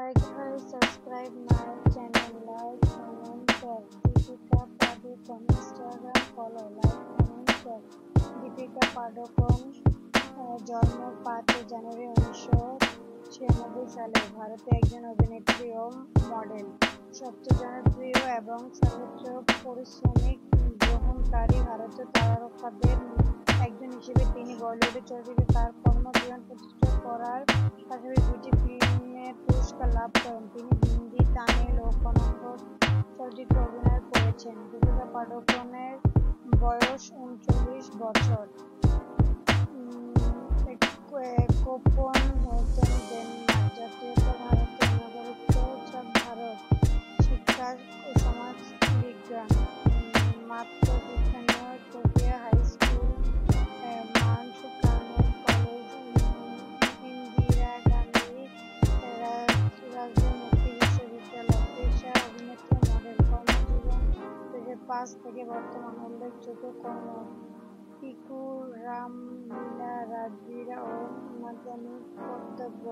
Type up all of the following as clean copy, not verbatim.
Like her, subscribe my channel, like, comment, share. Deepika Padukone Instagram follow, like, comment, share. Deepika Padukone জন্ম 5 জানুয়ারি 1996 সালে ভারতে একজন অভিনেত্রী ও মডেল। সবচেয়ে জনপ্রিয় এবং সর্বোচ্চ পারিশ্রমিক গ্রহণকারী ভারতীয় তারকাদের একজন হিসেবে তিনি বলিউডের চলচ্চিত্রে তার কর্মজীবন প্রতিষ্ঠা করার পাশাপাশি দুটি ফিল্মের পুরস্কার লাভ করেন। তিনি হিন্দি, তামিল ও কন্নড় চলচ্চিত্রে অভিনয় করেছেন। দীপিকা পাডুকোনের বয়স 39 বছর। কোপন হয়েছেন ডেনমার্ক। জাতীয়তা ভারতের নাগরিকত্ব ভারত। শিক্ষা ও সমাজ বিজ্ঞান, মাতৃবিজ্ঞান প্রক্রিয়া, হাই স্কুল, মানস কানন কলেজ, ইন্দিরা গান্ধী রাষ্ট্রীয় মুক্তি বিশ্ববিদ্যালয়। পেশা অভিনেত্রী, মডেল। কর্মজীবন 2005 থেকে বর্তমান। উল্লেখযোগ্য কর্ম: পিকু, রামলীলা, রাজবীর ও মাধ্যমিক কর্তব্য।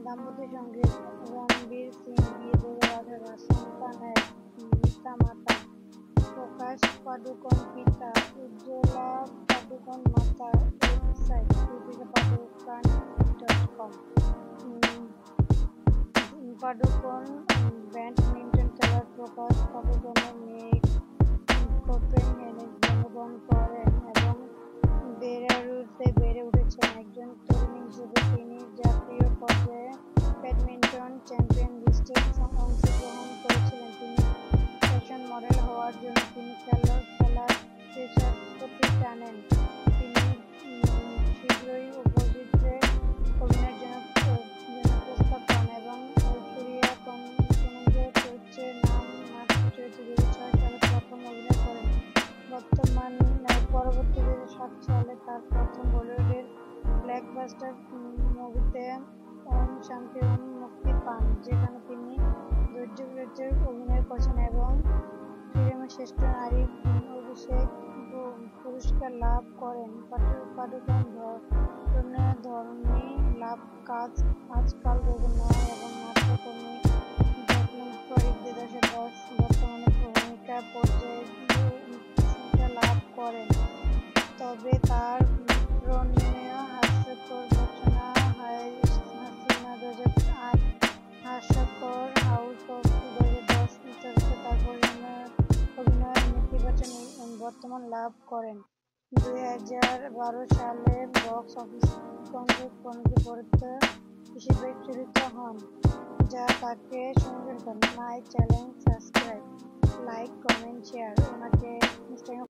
দাম্পত্য সঙ্গীত: রণবীর সিং, বিয়ে 2018, সন্তান 1, পিতা মাতা: প্রকাশ পাডুকোন পিতা, উজ্জ্বলা পাডুকোন মাতা। Website deepikapadukone.com। পাডুকোন ব্যাডমিন্টন খেলার প্রকাশ পাডুকোনের মেয়ে কোপেনহেগেনে জন্মগ্রহণ করেন এবং বেলারুসে বেড়ে উঠেছেন। একজন তরুণী হিসেবে তিনি জাতীয় পর্যায়ে ব্যাডমিন্টন চ্যাম্পিয়ন লিস্টে অংশগ্রহণ করেছিলেন। তিনি ফ্যাশন মডেল হওয়ার জন্য তিনি খেলার পেশার প্রতি টানেন। তিনি শীঘ্রই চলচ্চিত্রে অভিনয়ের জন্য প্রস্তাব পান এবং ঐশ্বরিয়া কনন্দের চরিত্রের নাম নাট্য চরিত্রে 2006 সালে প্রথম অভিনয় করেন। পরবর্তী 2007 সালে তার প্রথম বলিউডের ব্লকবাস্টার মুভিতে ওম শান্তি ওম মুক্তি পান, যেখানে তিনি ধৈর্য চরিত্রে অভিনয় করেছেন এবং ফিল্মে শ্রেষ্ঠ নারী অভিষেক পুরস্কার লাভ করেন। পাডুকোন ধর্মী লাভ কাজ আজকাল অভিনয় এবং নাট্যকর্মী ডকুমেন্টারি 2010 বর্তমানে ভূমিকা পর্যায়ে প্রশংসা লাভ করেন। তবে তার প্রণয় হাস্যকর রচনা হাসিনা 2008, হাস্যকর হাউস অফ 2010 চলচ্চিত্রে তার অভিনয়ের নেতিবাচক বর্তমান লাভ করেন। 2012 সালে বক্স অফিস কমিটি হিসেবে চূড়িত হন, যা তাকে সমর্থন করে। My channel subscribe, like, comment, share. ওনাকে ইনস্টাগ্রাম